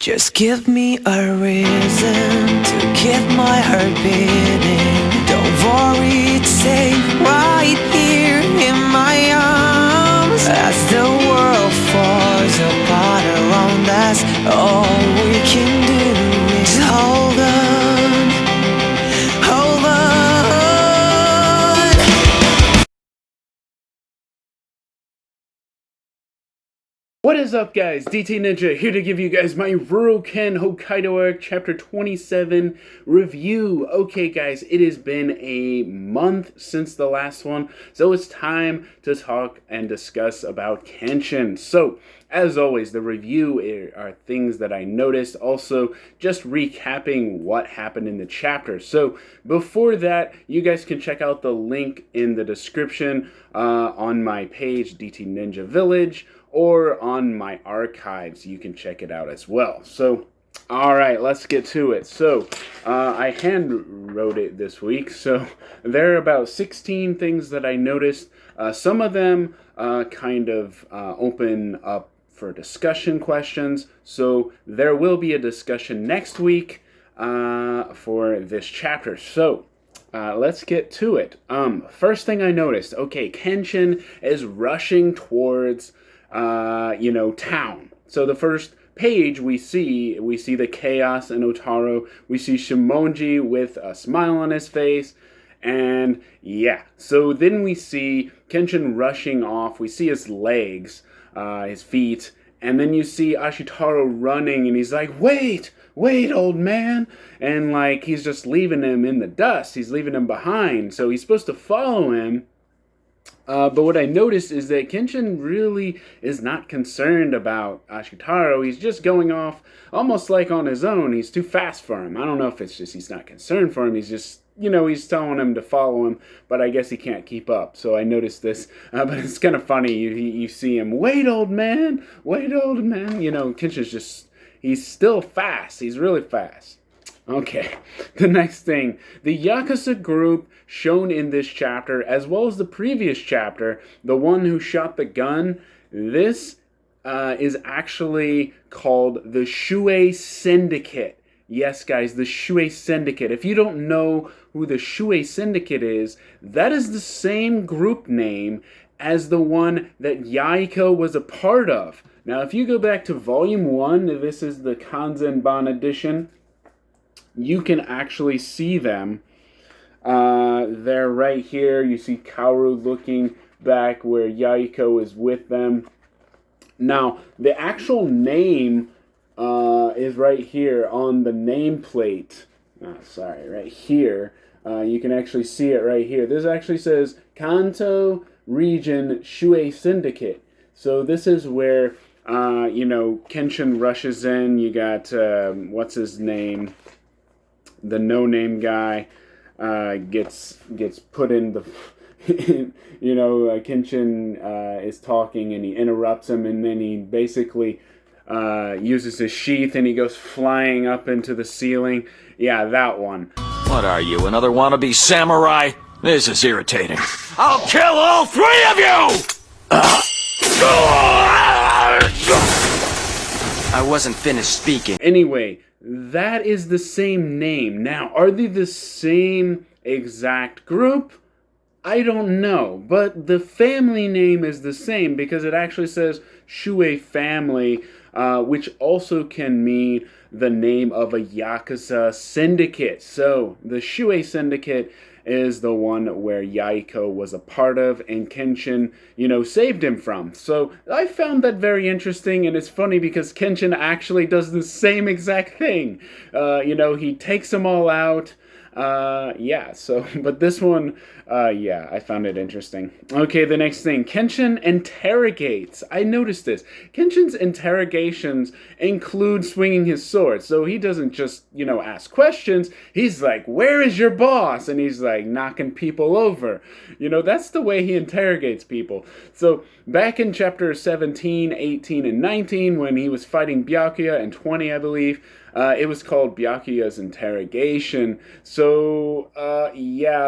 Just give me a reason to keep my heart beating. Don't worry, it's safe right here in my arms. As the world falls apart around us, all we can do is hold on, hold on. What is up, guys? DT Ninja here to give you guys my RuroKen Hokkaido Arc Chapter 27 review. Okay, guys, it has been a month since the last one, so it's time to talk and discuss about Kenshin. So, as always, the review are things that I noticed, also just recapping what happened in the chapter. So, before that, you guys can check out the link in the description on my page, DT Ninja Village, or on my archives. You can check it out as well. So, alright, let's get to it. So, I hand wrote it this week, so there are about 16 things that I noticed. Some of them kind of open up for discussion questions, so there will be a discussion next week for this chapter. So, let's get to it. First thing I noticed, okay, Kenshin is rushing towards town. So the first page we see the chaos in Otaro. We see Shimonji with a smile on his face. And yeah, so then we see Kenshin rushing off. We see his legs, his feet. And then you see Ashitaro running and he's like, wait, old man. And like, he's just leaving him in the dust. He's leaving him behind. So he's supposed to follow him. But what I noticed is that Kenshin really is not concerned about Ashitaro. He's just going off almost like on his own. He's too fast for him. I don't know if it's just he's not concerned for him. He's just, he's telling him to follow him, but I guess he can't keep up. So I noticed this, but it's kind of funny. You see him, wait, old man. Kenshin's just, he's still fast. He's really fast. Okay, the next thing. The Yakuza group shown in this chapter, as well as the previous chapter, the one who shot the gun, this is actually called the Shuei Syndicate. Yes, guys, the Shuei Syndicate. If you don't know who the Shuei Syndicate is, that is the same group name as the one that Yaiko was a part of. Now, if you go back to Volume 1, this is the Kanzenban edition, you can actually see them. They're right here. You see Kaoru looking back where Yaiko is with them. Now, the actual name is right here on the nameplate. Right here. You can actually see it right here. This actually says Kanto Region Shuei Syndicate. So this is where, Kenshin rushes in. You got, what's his name? The no-name guy gets put in the, Kenshin is talking and he interrupts him, and then he basically uses his sheath and he goes flying up into the ceiling. Yeah, that one. What are you, another wannabe samurai? This is irritating. I'll kill all three of you! I wasn't finished speaking. Anyway, that is the same name. Now, are they the same exact group? I don't know, but the family name is the same because it actually says Shuei family, which also can mean the name of a Yakuza syndicate. So, the Shuei syndicate is the one where Yaiko was a part of and Kenshin, saved him from. So I found that very interesting, and it's funny because Kenshin actually does the same exact thing. He takes them all out. But this one, I found it interesting. Okay, the next thing. Kenshin interrogates. I noticed this. Kenshin's interrogations include swinging his sword. So he doesn't just, ask questions. He's like, where is your boss? And he's like knocking people over. That's the way he interrogates people. So back in chapter 17, 18, and 19, when he was fighting Byakuya, and 20, I believe, it was called Byakuya's interrogation. So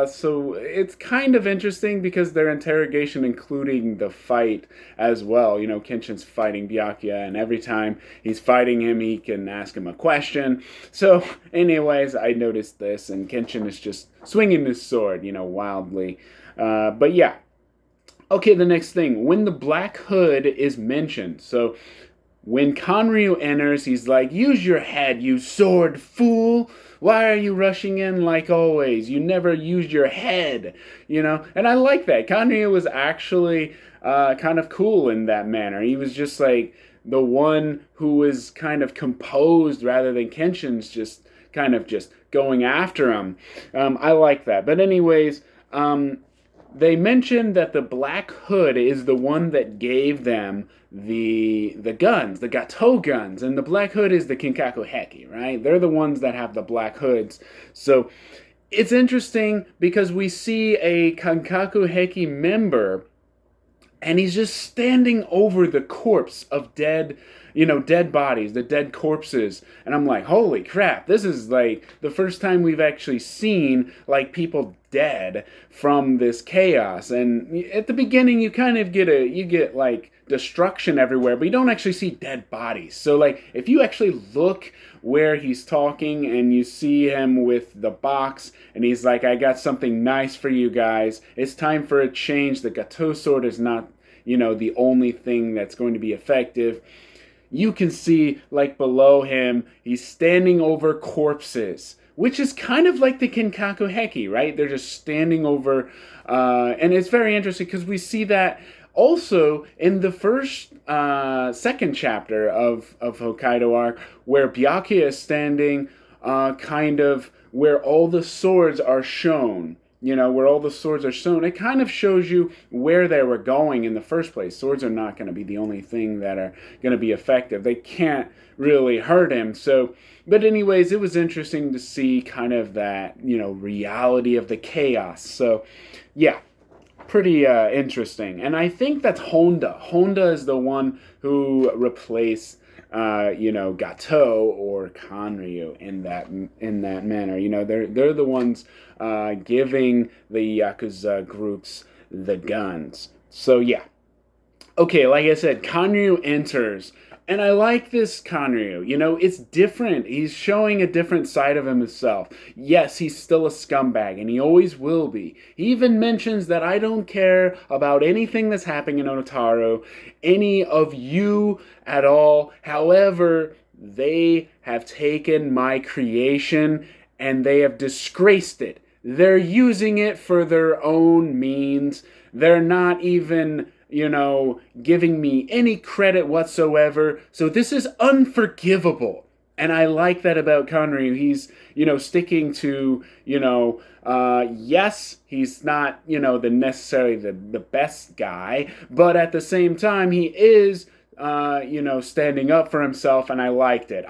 So it's kind of interesting because their interrogation, including the fight as well. Kenshin's fighting Byakuya, and every time he's fighting him, he can ask him a question. So, anyways, I noticed this, and Kenshin is just swinging his sword, wildly. But yeah. Okay, the next thing. When the Black Hood is mentioned, so when Kanryu enters, he's like, "Use your head, you sword fool! Why are you rushing in like always? You never used your head," And I like that. Kanryu was actually kind of cool in that manner. He was just like the one who was kind of composed rather than Kenshin's just kind of just going after him. I like that. But anyways, they mentioned that the Black Hood is the one that gave them the guns, the Gato guns, and the Black Hood is the Kinkaku Heki, right? They're the ones that have the Black Hoods. So it's interesting because we see a Kinkaku Heki member, and he's just standing over the corpse of dead bodies, the dead corpses. And I'm like, holy crap, this is like the first time we've actually seen like people dead from this chaos. And at the beginning, you kind of get like destruction everywhere, but you don't actually see dead bodies. So like, if you actually look where he's talking and you see him with the box and he's like, "I got something nice for you guys. It's time for a change. The Gato sword is not, the only thing that's going to be effective." You can see, like, below him, he's standing over corpses, which is kind of like the Kinkaku Heki, right? They're just standing over, and it's very interesting because we see that also in the second chapter of Hokkaido arc, where Byakuya is standing, kind of where all the swords are shown. Where all the swords are shown, it kind of shows you where they were going in the first place. Swords are not going to be the only thing that are going to be effective. They can't really hurt him. So, but anyways, it was interesting to see kind of that, reality of the chaos. So, yeah, pretty interesting. And I think that's Honda. Honda is the one who replaced Gato or Kanryu in that manner. They're the ones giving the Yakuza groups the guns. So yeah. Okay, like I said, Kanryu enters. And I like this Kanryu. It's different. He's showing a different side of himself. Yes, he's still a scumbag, and he always will be. He even mentions that I don't care about anything that's happening in Otaro, any of you at all. However, they have taken my creation, and they have disgraced it. They're using it for their own means. They're not even giving me any credit whatsoever. So this is unforgivable. And I like that about Kanryu. He's, sticking to, yes, he's not, necessarily the best guy, but at the same time, he is, standing up for himself, and I liked it.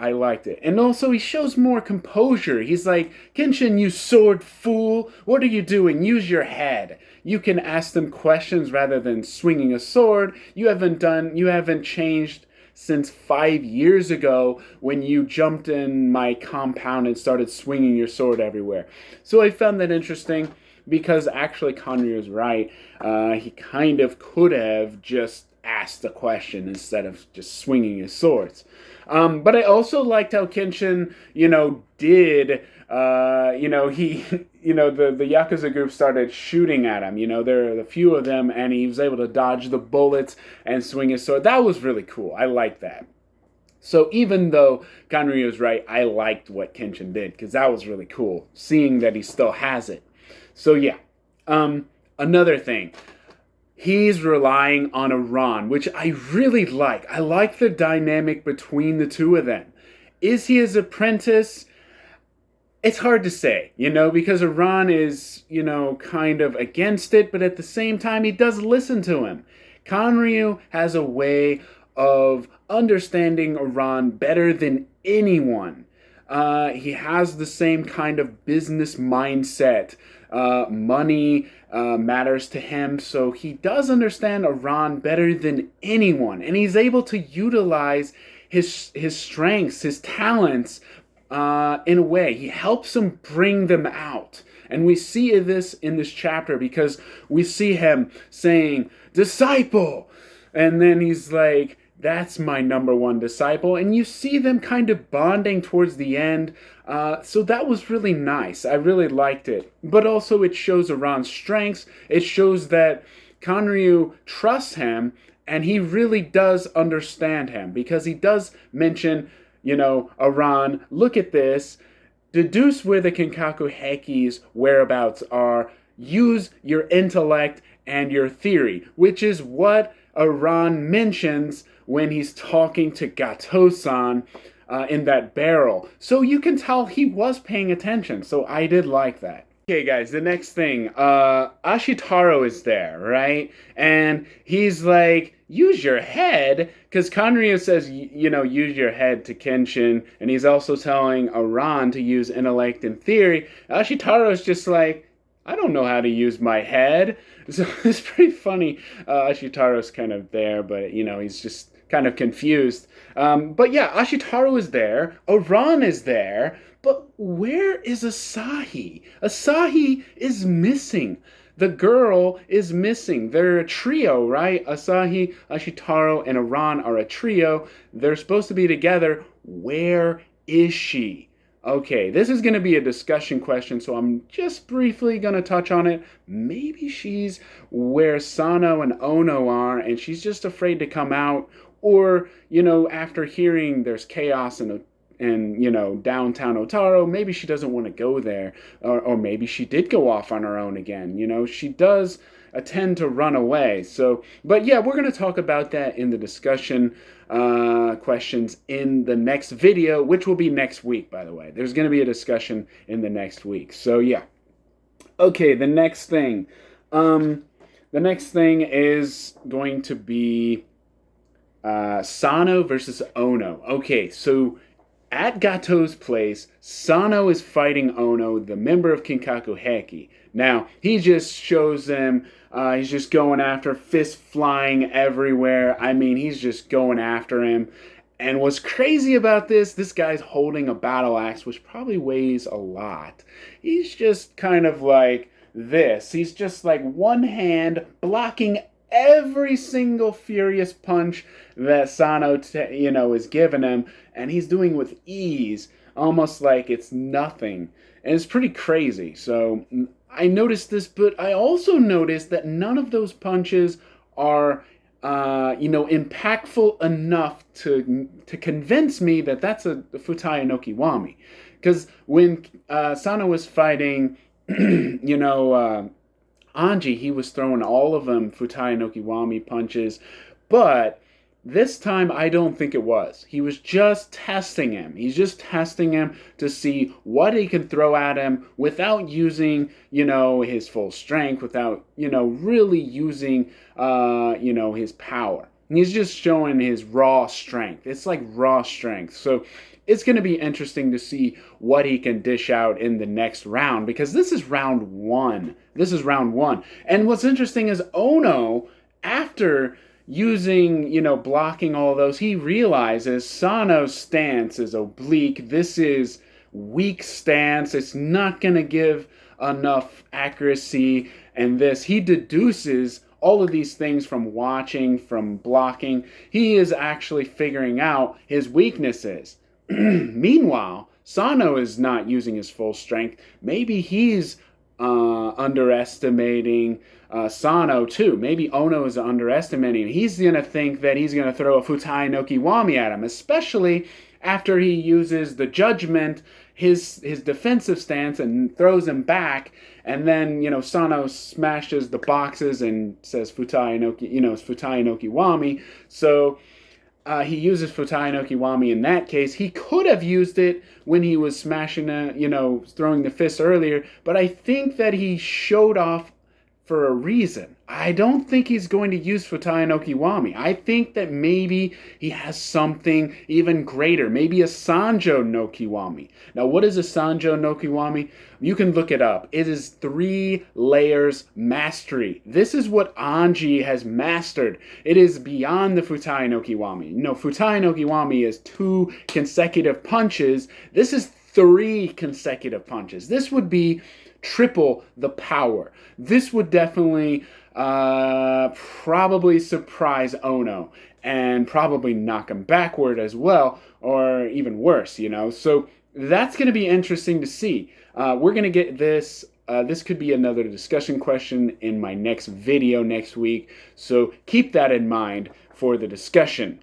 And also, he shows more composure. He's like, "Kenshin, you sword fool, what are you doing? Use your head. You can ask them questions rather than swinging a sword. You haven't changed since 5 years ago when you jumped in my compound and started swinging your sword everywhere." So I found that interesting because actually Kanryu is right. He kind of could have just asked the question instead of just swinging his swords. But I also liked how Kenshin, did, the Yakuza group started shooting at him. There are a few of them, and he was able to dodge the bullets and swing his sword. That was really cool. I liked that. So even though Kanryu was right, I liked what Kenshin did, because that was really cool, seeing that he still has it. So yeah, another thing. He's relying on Iran, which I really like. I like the dynamic between the two of them. Is he his apprentice? It's hard to say, because Iran is, kind of against it, but at the same time, he does listen to him. Kanryu has a way of understanding Iran better than anyone. He has the same kind of business mindset. Money matters to him, so he does understand Iran better than anyone, and he's able to utilize his strengths, his talents, in a way. He helps him bring them out. And we see this in this chapter because we see him saying, disciple! And then he's like, that's my number one disciple. And you see them kind of bonding towards the end. So that was really nice. I really liked it. But also it shows Aran's strengths. It shows that Kanryu trusts him. And he really does understand him. Because he does mention, Aran, look at this. Deduce where the Kinkaku Heki's whereabouts are. Use your intellect and your theory. Which is what Aran mentions when he's talking to Gato-san in that barrel. So you can tell he was paying attention. So I did like that. Okay, guys, the next thing. Ashitaro is there, right? And he's like, use your head. Because Kanryu says, use your head to Kenshin. And he's also telling Aran to use intellect and theory. Ashitaro's just like, I don't know how to use my head. So it's pretty funny. Ashitaro's kind of there, but, he's just kind of confused. But yeah, Ashitaro is there. Aran is there. But where is Asahi? Asahi is missing. The girl is missing. They're a trio, right? Asahi, Ashitaro, and Aran are a trio. They're supposed to be together. Where is she? Okay, this is going to be a discussion question, so I'm just briefly going to touch on it. Maybe she's where Sano and Ono are, and she's just afraid to come out. Or, after hearing there's chaos in downtown Otaro, maybe she doesn't want to go there. Or maybe she did go off on her own again. She does tend to run away. But yeah, we're going to talk about that in the discussion questions in the next video, which will be next week, by the way. There's going to be a discussion in the next week. So yeah. Okay, the next thing. The next thing is going to be Sano versus Ono. Okay, so at Gato's place, Sano is fighting Ono, the member of Kinkaku Heki. Now, he just shows them, he's just going after, fists flying everywhere. I mean, he's just going after him. And what's crazy about this guy's holding a battle axe, which probably weighs a lot. He's just kind of like this. He's just like one hand blocking every single furious punch that Sano, is giving him, and he's doing with ease, almost like it's nothing. And it's pretty crazy. So I noticed this, but I also noticed that none of those punches are, impactful enough to convince me that that's a Futai no Kiwami. Because when Sano was fighting, Anji, he was throwing all of them Futai no Kiwami punches, but this time I don't think it was. He was just testing him. He's just testing him to see what he can throw at him without using, his full strength, without, really using, his power. He's just showing his raw strength. It's like raw strength. So it's going to be interesting to see what he can dish out in the next round, because this is round one. And what's interesting is Ono, after using, blocking all those, he realizes Sano's stance is oblique. This is weak stance. It's not going to give enough accuracy. And he deduces all of these things from watching, from blocking. He is actually figuring out his weaknesses. Meanwhile, Sano is not using his full strength. Maybe he's underestimating Sano too. Maybe Ono is underestimating. He's going to think that he's going to throw a Futai no Kiwami at him, especially after he uses the judgment, his defensive stance, and throws him back. And then, Sano smashes the boxes and says Futai no Kiwami. So he uses Futai no Kiwami in that case. He could have used it when he was smashing, throwing the fist earlier. But I think that he showed off for a reason. I don't think he's going to use Futai no Kiwami. I think that maybe he has something even greater. Maybe a Sanjo no Kiwami. Now, what is a Sanjo no Kiwami? You can look it up. It is 3 layers mastery. This is what Anji has mastered. It is beyond the Futai no Kiwami. No, Futai no Kiwami is 2 consecutive punches. This is 3 consecutive punches. This would be triple the power. This would definitely probably surprise Ono and probably knock him backward as well, or even worse, you know. So that's going to be interesting to see. We're going to get this. This could be another discussion question in my next video next week. So keep that in mind for the discussion.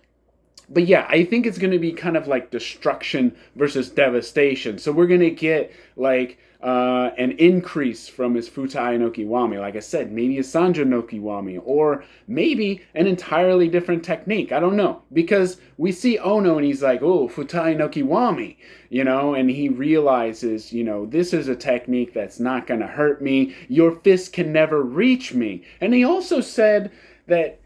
But yeah, I think it's going to be kind of like destruction versus devastation. So we're going to get like an increase from his Futai no Kiwami. Like I said, maybe a Sanjo no Kiwami, or maybe an entirely different technique. I don't know. Because we see Ono and he's like, oh, Futai no Kiwami, you know, and he realizes, you know, this is a technique that's not going to hurt me. Your fist can never reach me. And he also said that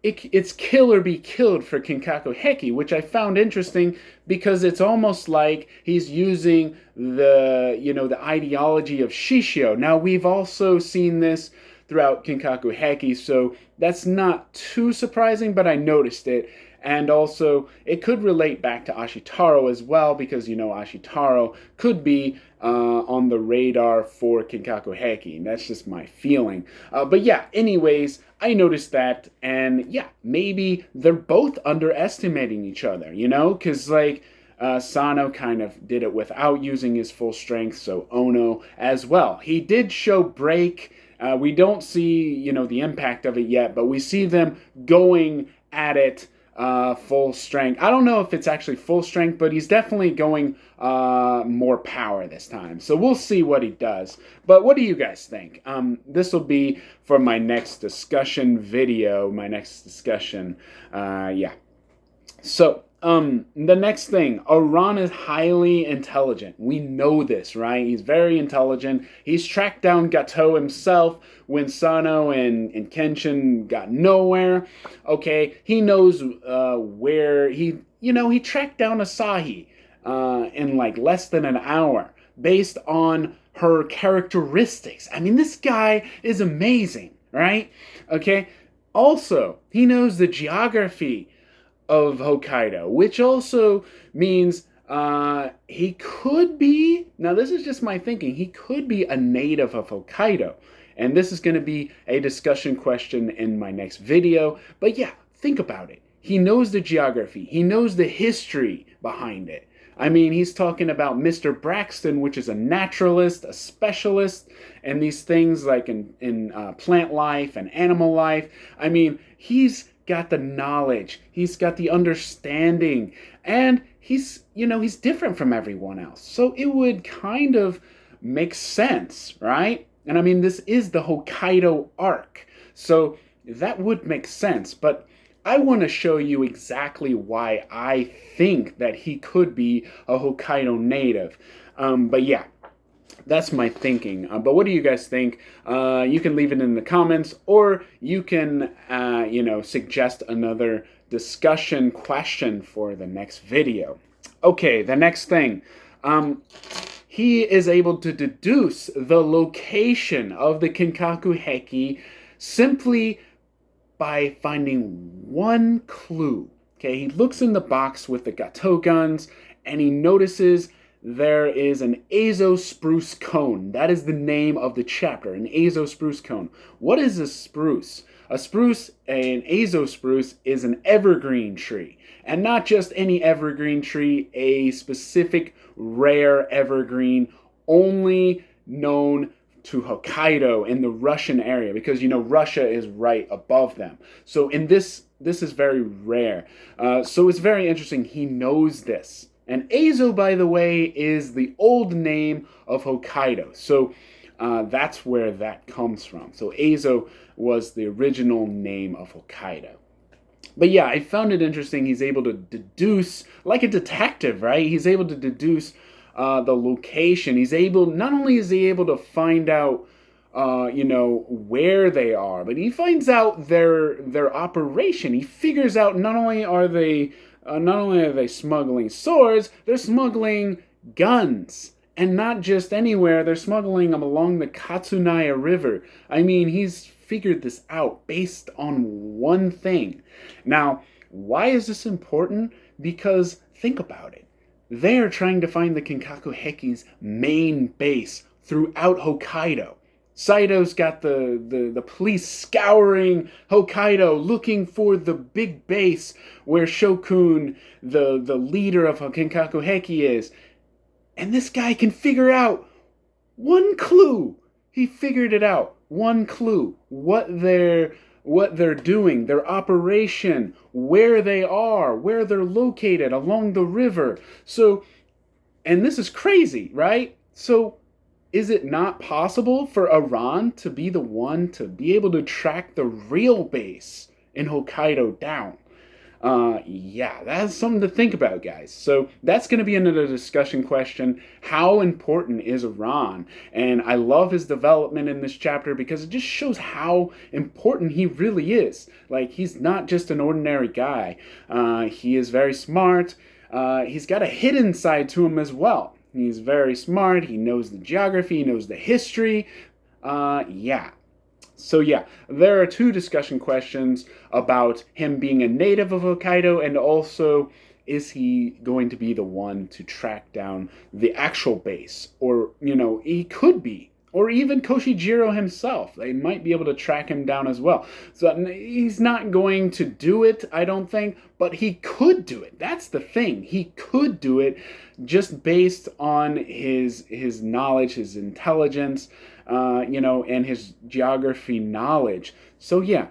it's kill or be killed for Kinkaku Heki, which I found interesting because it's almost like he's using the, you know, the ideology of Shishio. Now, we've also seen this throughout Kinkaku Heki, so that's not too surprising, but I noticed it. And also, it could relate back to Ashitaro as well, because, you know, Ashitaro could be on the radar for Kinkaku Heki. And that's just my feeling. But yeah, anyways, I noticed that. And yeah, maybe they're both underestimating each other, you know? Because, like, Sano kind of did it without using his full strength, so Ono as well. He did show break. We don't see, you know, the impact of it yet, but we see them going at it full strength. I don't know if it's actually full strength, but he's definitely going more power this time. So we'll see what he does. But what do you guys think? This will be for my next discussion video, my next discussion. Yeah. So, the next thing, Aran is highly intelligent. We know this, right? He's very intelligent. He's tracked down Gato himself when Sano and Kenshin got nowhere. Okay, he knows where he tracked down Asahi in like less than an hour based on her characteristics. I mean, this guy is amazing, right? Okay, also, he knows the geography of Hokkaido, which also means he could be, now this is just my thinking, he could be a native of Hokkaido. And this is going to be a discussion question in my next video. But yeah, think about it. He knows the geography. He knows the history behind it. I mean, he's talking about Mr. Braxton, which is a naturalist, a specialist, and these things like in plant life and animal life. I mean, he's got the knowledge, he's got the understanding, and he's different from everyone else. So it would kind of make sense, right? And I mean, this is the Hokkaido arc, so that would make sense. But I want to show you exactly why I think that he could be a Hokkaido native. But yeah, that's my thinking. But what do you guys think? You can leave it in the comments, or you can, suggest another discussion question for the next video. Okay, the next thing. He is able to deduce the location of the Kinkaku Heki simply by finding one clue. Okay, he looks in the box with the Gato guns, and he notices there is an Azo spruce cone. That is the name of the chapter, an Azo spruce cone. What is a spruce? An Azo spruce, is an evergreen tree. And not just any evergreen tree, a specific rare evergreen only known to Hokkaido in the Russian area, because, you know, Russia is right above them. So in this is very rare. So it's very interesting. He knows this. And Azo, by the way, is the old name of Hokkaido. So that's where that comes from. So Azo was the original name of Hokkaido. But yeah, I found it interesting. He's able to deduce, like a detective, right? He's able to deduce the location. Not only is he able to find out, where they are, but he finds out their operation. He figures out not only are they smuggling swords, they're smuggling guns. And not just anywhere, they're smuggling them along the Katsunaya River. I mean, he's figured this out based on one thing. Now, why is this important? Because think about it. they're trying to find the Kinkaku Heki's main base throughout Hokkaido. Saito's got the police scouring Hokkaido looking for the big base where Shokun, the leader of Kinkaku Heki, is. And this guy can figure out one clue. He figured it out. One clue. What they're doing, their operation, where they are, where they're located along the river. So, and this is crazy, right? So, is it not possible for Iran to be the one to be able to track the real base in Hokkaido down? Yeah, that's something to think about, guys. So that's going to be another discussion question. How important is Iran? And I love his development in this chapter because it just shows how important he really is. Like, he's not just an ordinary guy. He is very smart. He's got a hidden side to him as well. He's very smart. He knows the geography. He knows the history. Yeah. So yeah, there are two discussion questions about him being a native of Hokkaido, and also, is he going to be the one to track down the actual base? Or, he could be. Or even Koshijiro himself. They might be able to track him down as well. So he's not going to do it, I don't think, but he could do it. That's the thing. He could do it just based on his knowledge, his intelligence, and his geography knowledge. So yeah,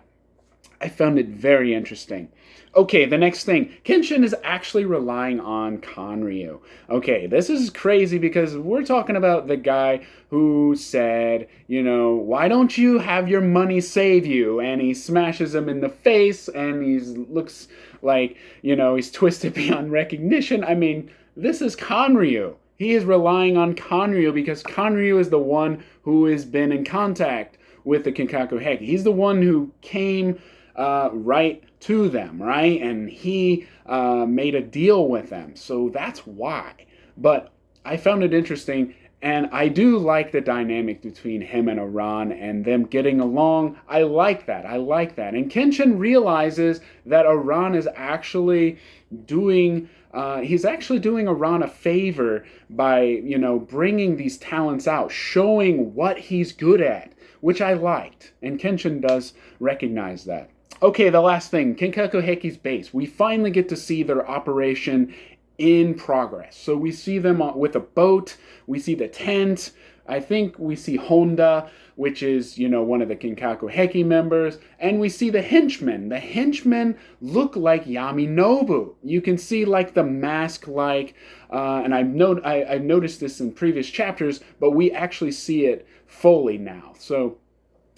I found it very interesting. Okay, the next thing. Kenshin is actually relying on Kanryu. Okay, this is crazy because we're talking about the guy who said, why don't you have your money save you? And he smashes him in the face and he looks like, he's twisted beyond recognition. I mean, this is Kanryu. He is relying on Kanryu because Kanryu is the one who has been in contact with the Kinkaku Heki. He's the one who came right to them, right? And he made a deal with them. So that's why. But I found it interesting, and I do like the dynamic between him and Iran and them getting along. I like that. And Kenshin realizes that Iran is actually doing Iran a favor by, bringing these talents out, showing what he's good at, which I liked. And Kenshin does recognize that. Okay, the last thing, Kinkaku Heki's base. We finally get to see their operation in progress. So we see them with a boat, we see the tent, I think we see Honda, which is, one of the Kinkaku Heki members, and we see the henchmen. The henchmen look like Yaminobu. You can see like the mask, and I've noticed this in previous chapters, but we actually see it fully now. So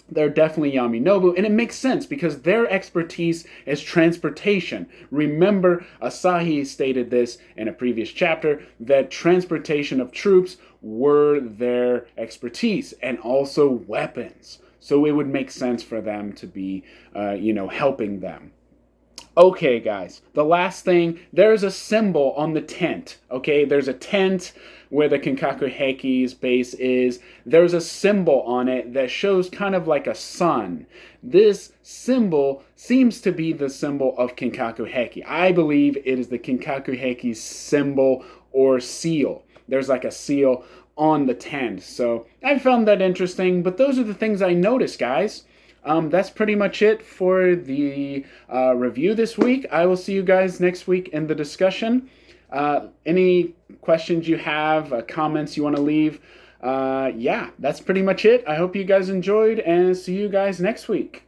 they're definitely Yaminobu, and it makes sense because their expertise is transportation. Remember, Asahi stated this in a previous chapter, that transportation of troops were their expertise, and also weapons. So it would make sense for them to be, helping them. Okay, guys, the last thing, there's a symbol on the tent, okay? There's a tent where the Kinkaku Heki's base is. There's a symbol on it that shows kind of like a sun. This symbol seems to be the symbol of Kinkaku Heki. I believe it is the Kinkaku Heki's symbol or seal. There's like a seal on the tent. So I found that interesting, but those are the things I noticed, guys. That's pretty much it for the review this week. I will see you guys next week in the discussion. Any questions you have, comments you want to leave, yeah, that's pretty much it. I hope you guys enjoyed, and see you guys next week.